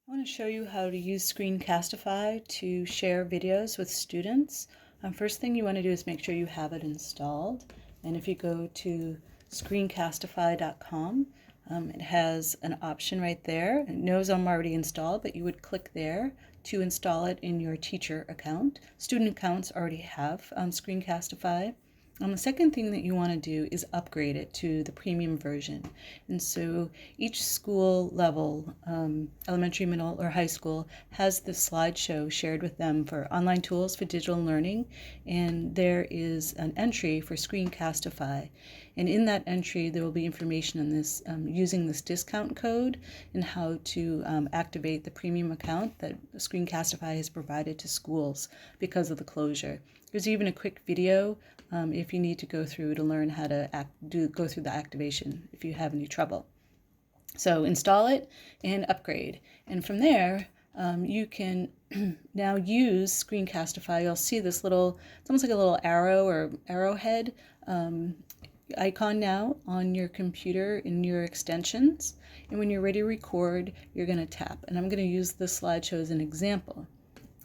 I want to show you how to use Screencastify to share videos with students. First thing you want to do is make sure you have it installed. And if you go to screencastify.com, it has an option right there. It knows I'm already installed, but you would click there to install it in your teacher account. Student accounts already have Screencastify. The second thing that you want to do is upgrade it to the premium version. And so each school level, elementary, middle, or high school, has this slideshow shared with them for online tools for digital learning. And there is an entry for Screencastify. And in that entry, there will be information on this, using this discount code and how to activate the premium account that Screencastify has provided to schools because of the closure. There's even a quick video if you need to go through to learn how to go through the activation if you have any trouble. So install it and upgrade. And from there, you can now use Screencastify. You'll see this little, it's almost like a little arrow or arrowhead icon now on your computer in your extensions. And when you're ready to record, you're going to tap. And I'm going to use this slideshow as an example.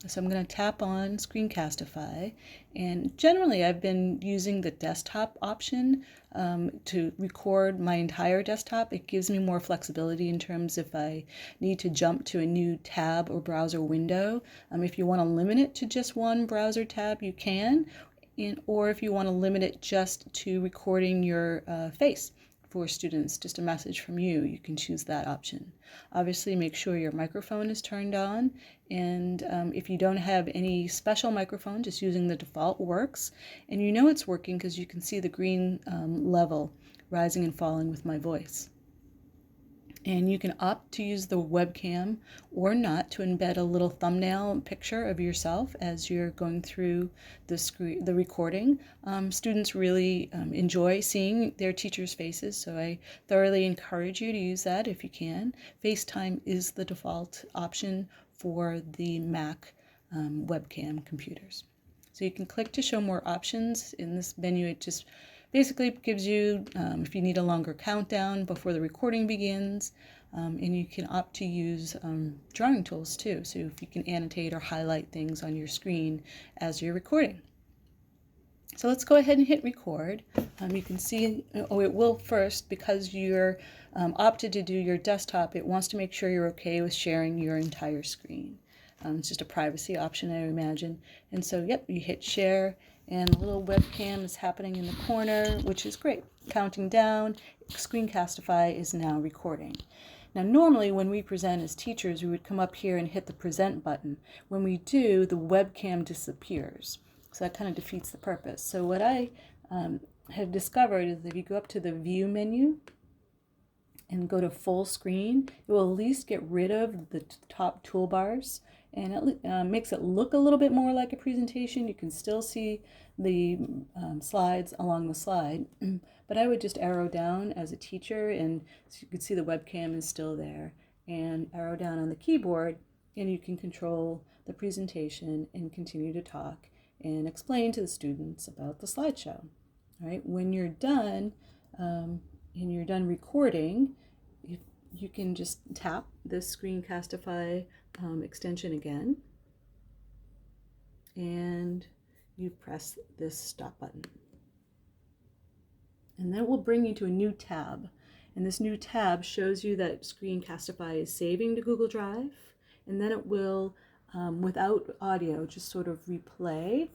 So I'm going to tap on Screencastify, and generally I've been using the desktop option to record my entire desktop. It gives me more flexibility in terms if I need to jump to a new tab or browser window. If you want to limit it to just one browser tab, you can, or if you want to limit it just to recording your face. For students, just a message from you, you can choose that option. Obviously, make sure your microphone is turned on, and if you don't have any special microphone, just using the default works. And you know it's working because you can see the green level rising and falling with my voice. And you can opt to use the webcam or not to embed a little thumbnail picture of yourself as you're going through the recording. Students really enjoy seeing their teachers' faces, so I thoroughly encourage you to use that if you can. FaceTime is the default option for the Mac webcam computers. So you can click to show more options. In this menu, it just basically gives you, if you need a longer countdown before the recording begins, and you can opt to use drawing tools too, so if you can annotate or highlight things on your screen as you're recording. So let's go ahead and hit record. You can see, it will first, because you're opted to do your desktop, it wants to make sure you're okay with sharing your entire screen. It's just a privacy option, I imagine. And so, yep, you hit share, and a little webcam is happening in the corner, which is great. Counting down, Screencastify is now recording. Now, normally when we present as teachers, we would come up here and hit the present button. When we do, the webcam disappears. So that kind of defeats the purpose. So what I have discovered is that if you go up to the view menu and go to full screen, it will at least get rid of the top toolbars, and it makes it look a little bit more like a presentation. You can still see the slides along the slide, but I would just arrow down as a teacher, and so you can see the webcam is still there, and arrow down on the keyboard, and you can control the presentation and continue to talk and explain to the students about the slideshow. All right, when you're done and you're done recording, you can just tap this Screencastify extension again, and you press this stop button. And then it will bring you to a new tab. And this new tab shows you that Screencastify is saving to Google Drive, and then it will, without audio, just sort of replay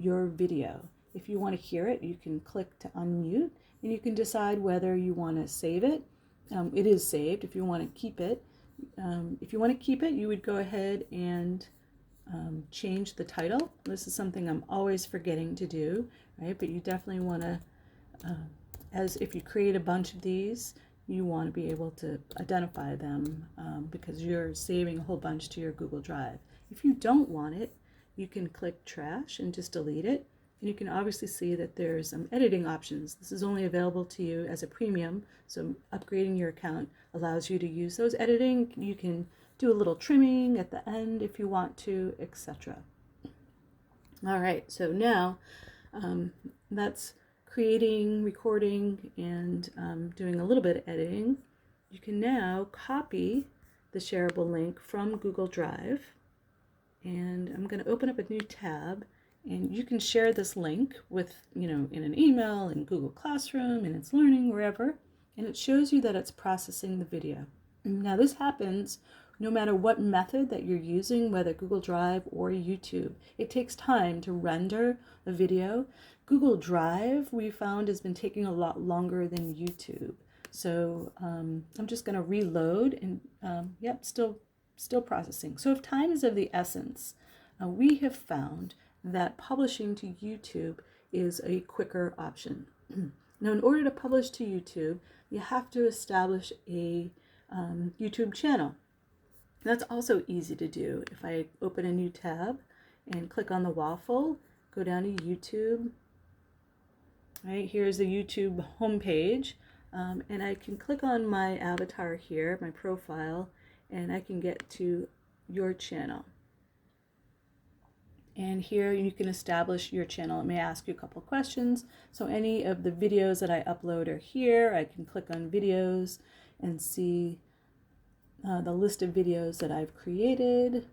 your video. If you want to hear it, you can click to unmute, and you can decide whether you want to save it. It is saved. If you want to keep it, you would go ahead and change the title. This is something I'm always forgetting to do, right? But you definitely want to, as if you create a bunch of these, you want to be able to identify them because you're saving a whole bunch to your Google Drive. If you don't want it, you can click trash and just delete it. And you can obviously see that there's some editing options. This is only available to you as a premium, so upgrading your account allows you to use those editing. You can do a little trimming at the end if you want to, etc. All right, so now that's creating, recording, and doing a little bit of editing. You can now copy the shareable link from Google Drive. And I'm going to open up a new tab, and you can share this link with, in an email, in Google Classroom, in It's Learning, wherever, and it shows you that it's processing the video. Now this happens no matter what method that you're using, whether Google Drive or YouTube. It takes time to render a video. Google Drive, we found, has been taking a lot longer than YouTube. So I'm just going to reload, and yep, still processing. So if time is of the essence, we have found that publishing to YouTube is a quicker option. Now, in order to publish to YouTube, you have to establish a YouTube channel. That's also easy to do. If I open a new tab and click on the waffle, go down to YouTube. Right, here's the YouTube homepage, and I can click on my avatar here, my profile, and I can get to your channel. And here you can establish your channel. It may ask you a couple questions. So any of the videos that I upload are here. I can click on videos and see the list of videos that I've created.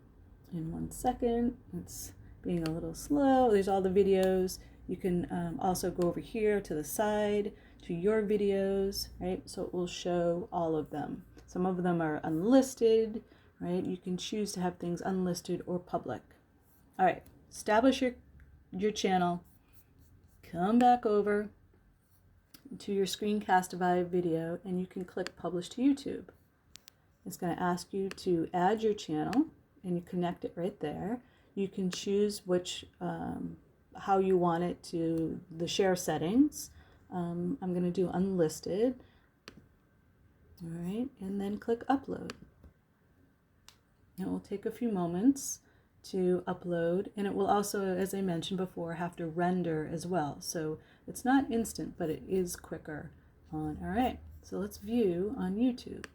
In 1 second, it's being a little slow. There's all the videos. You can also go over here to the side to your videos, right? So it will show all of them. Some of them are unlisted, right? You can choose to have things unlisted or public. All right, establish your channel. Come back over to your Screencastify video, and you can click Publish to YouTube. It's going to ask you to add your channel, and you connect it right there. You can choose which how you want it to the share settings. I'm going to do unlisted. All right, and then click upload. It will take a few moments to upload, and it will also, as I mentioned before, have to render as well. So it's not instant, but it is quicker on. All right, so let's view on YouTube.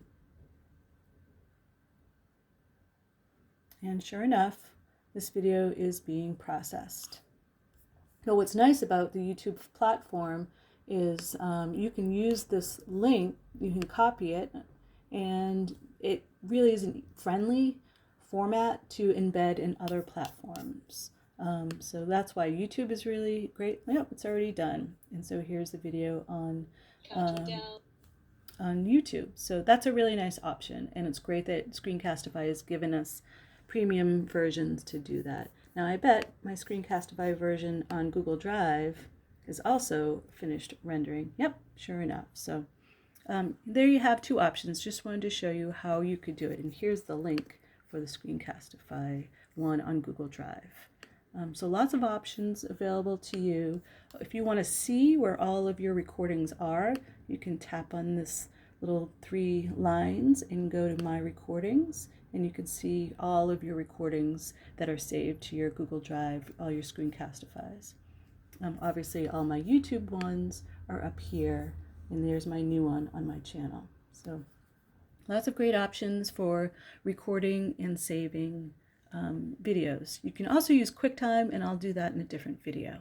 And sure enough, this video is being processed. So what's nice about the YouTube platform is you can use this link, you can copy it, and it really is a friendly format to embed in other platforms. So that's why YouTube is really great. Yep, it's already done. And so here's the video on YouTube. So that's a really nice option, and it's great that Screencastify has given us premium versions to do that. Now I bet my Screencastify version on Google Drive is also finished rendering. Yep, sure enough. So there you have two options. Just wanted to show you how you could do it. And here's the link for the Screencastify one on Google Drive. So lots of options available to you. If you want to see where all of your recordings are, you can tap on this little 3 lines and go to My Recordings, and you can see all of your recordings that are saved to your Google Drive, all your Screencastifys. Obviously all my YouTube ones are up here, and there's my new one on my channel. So lots of great options for recording and saving videos. You can also use QuickTime, and I'll do that in a different video.